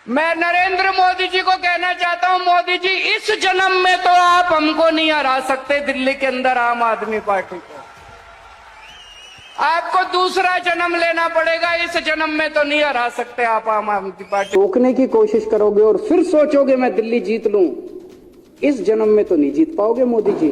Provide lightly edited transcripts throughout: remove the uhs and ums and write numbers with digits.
मैं नरेंद्र मोदी जी को कहना चाहता हूं, मोदी जी इस जन्म में तो आप हमको नहीं हरा सकते दिल्ली के अंदर आम आदमी पार्टी को। आपको दूसरा जन्म लेना पड़ेगा, इस जन्म में तो नहीं हरा सकते आप आम आदमी पार्टी। रोकने की कोशिश करोगे और फिर सोचोगे मैं दिल्ली जीत लूं, इस जन्म में तो नहीं जीत पाओगे मोदी जी।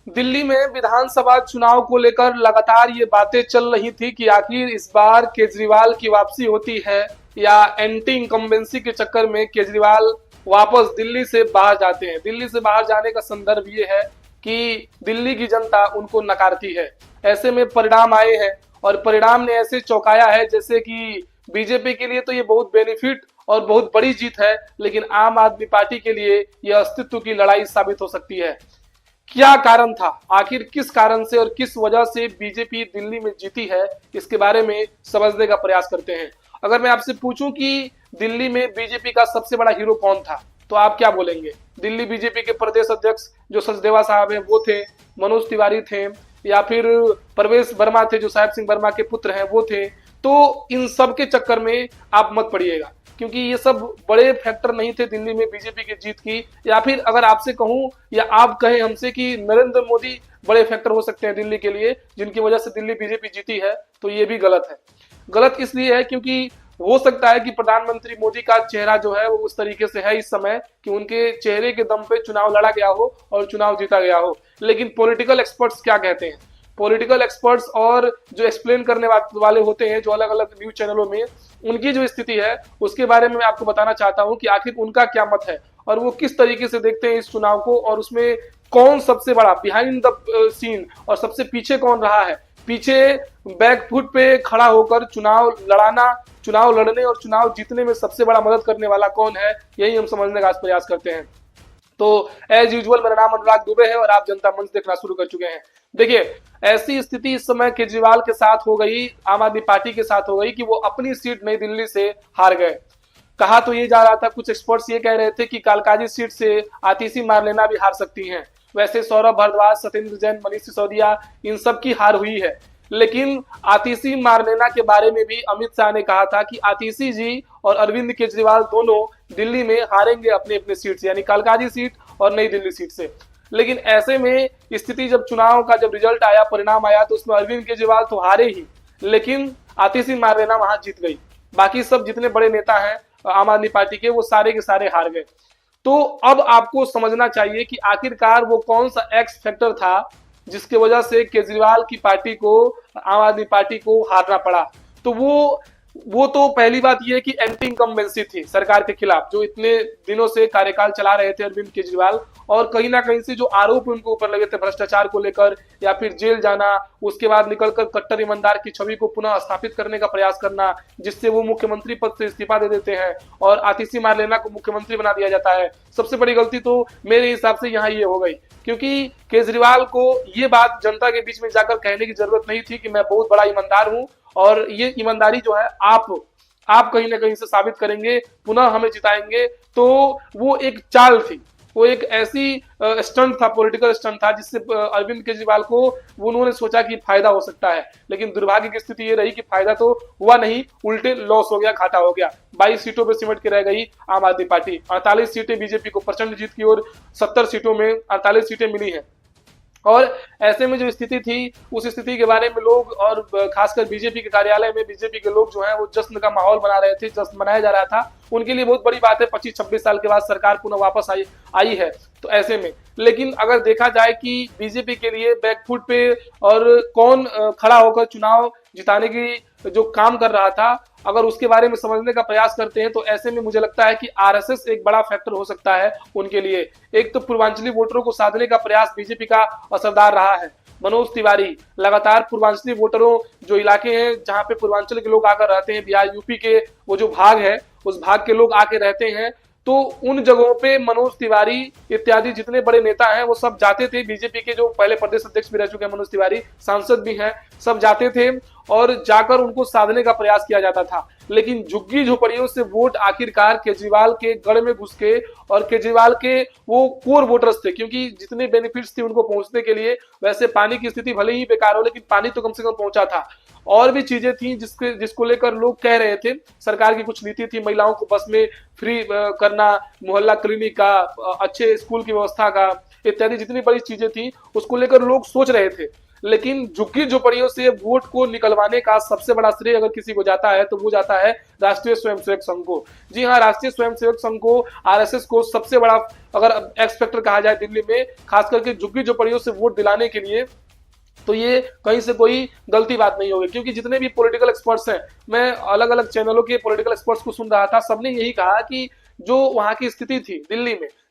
दिल्ली में विधानसभा चुनाव को लेकर लगातार ये बातें चल रही थी कि आखिर इस बार केजरीवाल की वापसी होती है या एंटी इनकम्बेंसी के चक्कर में केजरीवाल वापस दिल्ली से बाहर जाते हैं। दिल्ली से बाहर जाने का संदर्भ ये है कि दिल्ली की जनता उनको नकारती है। ऐसे में परिणाम आए हैं और परिणाम ने ऐसे चौंकाया है जैसे कि बीजेपी के लिए तो ये बहुत बेनिफिट और बहुत बड़ी जीत है, लेकिन आम आदमी पार्टी के लिए यह अस्तित्व की लड़ाई साबित हो सकती है। क्या कारण था, आखिर किस कारण से और किस वजह से बीजेपी दिल्ली में जीती है, इसके बारे में समझने का प्रयास करते हैं। अगर मैं आपसे पूछूं कि दिल्ली में बीजेपी का सबसे बड़ा हीरो कौन था, तो आप क्या बोलेंगे? दिल्ली बीजेपी के प्रदेश अध्यक्ष जो सचदेवा साहब हैं वो थे, मनोज तिवारी थे, या फिर परवेश वर्मा थे जो साहेब सिंह वर्मा के पुत्र हैं वो थे। तो इन सब के चक्कर में आप मत पड़िएगा, क्योंकि ये सब बड़े फैक्टर नहीं थे दिल्ली में बीजेपी की जीत की। या फिर अगर आपसे कहूं या आप कहें हमसे कि नरेंद्र मोदी बड़े फैक्टर हो सकते हैं दिल्ली के लिए, जिनकी वजह से दिल्ली बीजेपी जीती है, तो ये भी गलत है। गलत इसलिए है क्योंकि हो सकता है कि प्रधानमंत्री मोदी का चेहरा जो है वो उस तरीके से है इस समय कि उनके चेहरे के दम पे चुनाव लड़ा गया हो और चुनाव जीता गया हो। लेकिन पॉलिटिकल एक्सपर्ट्स क्या कहते हैं, पॉलिटिकल एक्सपर्ट्स और जो एक्सप्लेन करने वाले होते हैं जो अलग अलग न्यूज चैनलों में, उनकी जो स्थिति है उसके बारे में मैं आपको बताना चाहता हूं कि आखिर उनका क्या मत है और वो किस तरीके से देखते हैं इस चुनाव को, और उसमें कौन सबसे बड़ा बिहाइंड द सीन और सबसे पीछे कौन रहा है, पीछे बैकफुट पे खड़ा होकर चुनाव लड़ाना, चुनाव लड़ने और चुनाव जीतने में सबसे बड़ा मदद करने वाला कौन है, यही हम समझने का प्रयास करते हैं। तो एज यूजुअल मेरा नाम अनुराग दुबे है और आप जनता मंच देखना शुरू कर चुके हैं। देखिए, ऐसी स्थिति इस समय केजरीवाल के साथ हो गई, आम आदमी पार्टी के साथ हो गई कि वो अपनी सीट नई दिल्ली से हार गए। कहा तो ये जा रहा था, कुछ एक्सपर्ट्स ये कह रहे थे कि कालकाजी सीट से आतिशी मारलेना भी हार सकती हैं। वैसे सौरभ भारद्वाज, सत्येंद्र जैन, मनीष सिसोदिया, इन सब की हार हुई है। लेकिन आतिशी मारलेना के बारे में भी अमित शाह ने कहा था कि आतिशी जी और अरविंद केजरीवाल दोनों दिल्ली में हारेंगे अपने अपने सीट से, यानी कालकाजी सीट और नई दिल्ली सीट से। लेकिन ऐसे में स्थिति जब चुनाव का जब रिजल्ट आया, परिणाम आया, तो उसमें अरविंद केजरीवाल तो हारे ही, लेकिन आतिशी मारलेना वहां जीत गई। बाकी सब जितने बड़े नेता हैं आम आदमी पार्टी के, वो सारे के सारे हार गए। तो अब आपको समझना चाहिए कि आखिरकार वो कौन सा एक्स फैक्टर था जिसके वजह से केजरीवाल की पार्टी को, आम आदमी पार्टी को हारना पड़ा। तो वो तो पहली बात ये है कि एंटी इनकम्बेंसी थी सरकार के खिलाफ, जो इतने दिनों से कार्यकाल चला रहे थे अरविंद केजरीवाल, और कहीं ना कहीं से जो आरोप उनके ऊपर लगे थे भ्रष्टाचार को लेकर, या फिर जेल जाना, उसके बाद निकलकर कट्टर ईमानदार की छवि को पुनः स्थापित करने का प्रयास करना, जिससे वो मुख्यमंत्री पद से इस्तीफा दे देते हैं और आतिशी मारलेना को मुख्यमंत्री बना दिया जाता है। सबसे बड़ी गलती तो मेरे हिसाब से यहाँ ये हो गई, क्योंकि केजरीवाल को ये बात जनता के बीच में जाकर कहने की जरूरत नहीं थी कि मैं बहुत बड़ा ईमानदार हूं और ये ईमानदारी जो है आप कहीं ना कहीं से साबित करेंगे, पुनः हमें जिताएंगे। तो वो एक चाल थी, वो एक ऐसी स्टंट था, पॉलिटिकल स्टंट था, जिससे अरविंद केजरीवाल को उन्होंने सोचा कि फायदा हो सकता है। लेकिन दुर्भाग्य की स्थिति ये रही कि फायदा तो हुआ नहीं, उल्टे लॉस हो गया, घाटा हो गया। 22 सीटों पे सिमट के रह गई आम आदमी पार्टी। 48 सीटें बीजेपी को प्रचंड जीत की और 70 सीटों में 48 सीटें मिली हैं। और ऐसे में जो स्थिति थी, उस स्थिति के बारे में लोग, और खासकर बीजेपी के कार्यालय में बीजेपी के लोग जो हैं वो जश्न का माहौल बना रहे थे, जश्न मनाया जा रहा था। उनके लिए बहुत बड़ी बात है, 25-26 साल के बाद सरकार पुनः वापस आई है। तो ऐसे में, लेकिन अगर देखा जाए कि बीजेपी के लिए बैकफुट पे और कौन खड़ा होकर चुनाव जिताने की जो काम कर रहा था, अगर उसके बारे में समझने का प्रयास करते हैं, तो ऐसे में मुझे लगता है कि आरएसएस एक बड़ा फैक्टर हो सकता है उनके लिए। एक तो पूर्वांचली वोटरों को साधने का प्रयास बीजेपी का असरदार रहा है। मनोज तिवारी लगातार पूर्वांचली वोटरों, जो इलाके हैं जहां पे पूर्वांचल के लोग आकर रहते हैं, बिहार यूपी के वो जो भाग है, उस भाग के लोग आके रहते हैं, तो उन जगहों पे मनोज तिवारी इत्यादि जितने बड़े नेता हैं वो सब जाते थे। बीजेपी के जो पहले प्रदेश अध्यक्ष भी रह चुके हैं मनोज तिवारी, सांसद भी हैं, सब जाते थे और जाकर उनको साधने का प्रयास किया जाता था। लेकिन झुग्गी झोपड़ियों से वोट आखिरकार केजरीवाल के गढ़ में घुस के, और केजरीवाल के वो कोर वोटर्स थे, क्योंकि जितने बेनिफिट्स थे उनको पहुंचने के लिए, वैसे पानी की स्थिति भले ही बेकार हो लेकिन पानी तो कम से कम पहुंचा था। और भी चीजें थी जिसको लेकर लोग कह रहे थे। सरकार की कुछ नीति थी, महिलाओं को बस में फ्री करना, मोहल्ला क्लिनिक का, अच्छे स्कूल की व्यवस्था का, इत्यादि जितनी बड़ी चीजें थी उसको लेकर लोग सोच रहे थे। लेकिन झुग्गी झोपड़ियों से वोट को निकलवाने का सबसे बड़ा श्रेय अगर किसी को जाता है तो वो जाता है राष्ट्रीय स्वयंसेवक संघ को। जी हाँ, राष्ट्रीय स्वयंसेवक संघ को, आरएसएस को सबसे बड़ा अगर एक्स फैक्टर कहा जाए दिल्ली में, खास करके झुग्गी झोपड़ियों से वोट दिलाने के लिए, तो ये कहीं से कोई गलती बात नहीं होगी। क्योंकि जितने भी पॉलिटिकल एक्सपर्ट्स हैं, मैं अलग अलग चैनलों के पॉलिटिकल एक्सपर्ट्स को सुन रहा था, सबने यही कहा कि जो वहां की स्थिति थी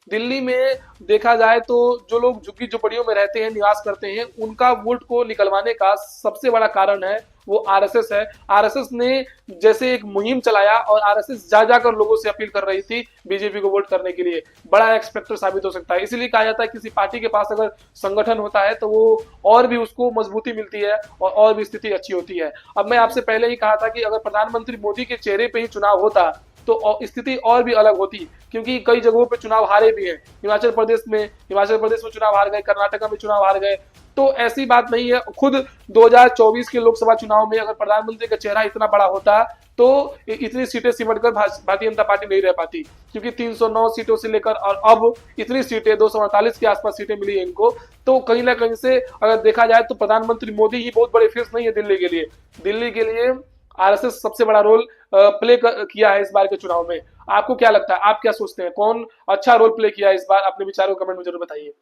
दिल्ली में देखा जाए तो जो लोग झुग्गी झोपड़ियों में रहते हैं, निवास करते हैं, उनका वोट को निकलवाने का सबसे बड़ा कारण है वो आरएसएस है। आरएसएस ने जैसे एक मुहिम चलाया और आरएसएस जा जाकर लोगों से अपील कर रही थी बीजेपी को वोट करने के लिए, बड़ा एक्सपेक्टर साबित हो सकता है। इसीलिए कहा जाता है किसी पार्टी के पास अगर संगठन होता है तो वो और भी उसको मजबूती मिलती है और भी स्थिति अच्छी होती है। अब मैं आपसे पहले ही कहा था कि अगर प्रधानमंत्री मोदी के चेहरे पे ही चुनाव होता तो स्थिति और भी अलग होती, क्योंकि कई जगहों पे चुनाव हारे भी हैं। हिमाचल प्रदेश में चुनाव हार गए, कर्नाटक में चुनाव हार गए। तो ऐसी बात नहीं है। खुद 2024 के लोकसभा चुनाव में अगर प्रधानमंत्री का चेहरा इतना बड़ा होता तो इतनी सीटें सिमटकर भारतीय जनता पार्टी नहीं रह पाती, क्योंकि 309 सीटों से लेकर और अब इतनी सीटें 248 के आसपास सीटें मिली है इनको। तो कहीं ना कहीं से अगर देखा जाए तो प्रधानमंत्री मोदी ही बहुत बड़े फेस नहीं है दिल्ली के लिए आरएसएस सबसे बड़ा रोल प्ले किया है इस बार के चुनाव में। आपको क्या लगता है, आप क्या सोचते हैं, कौन अच्छा रोल प्ले किया है इस बार? अपने विचारों को कमेंट में जरूर बताइए।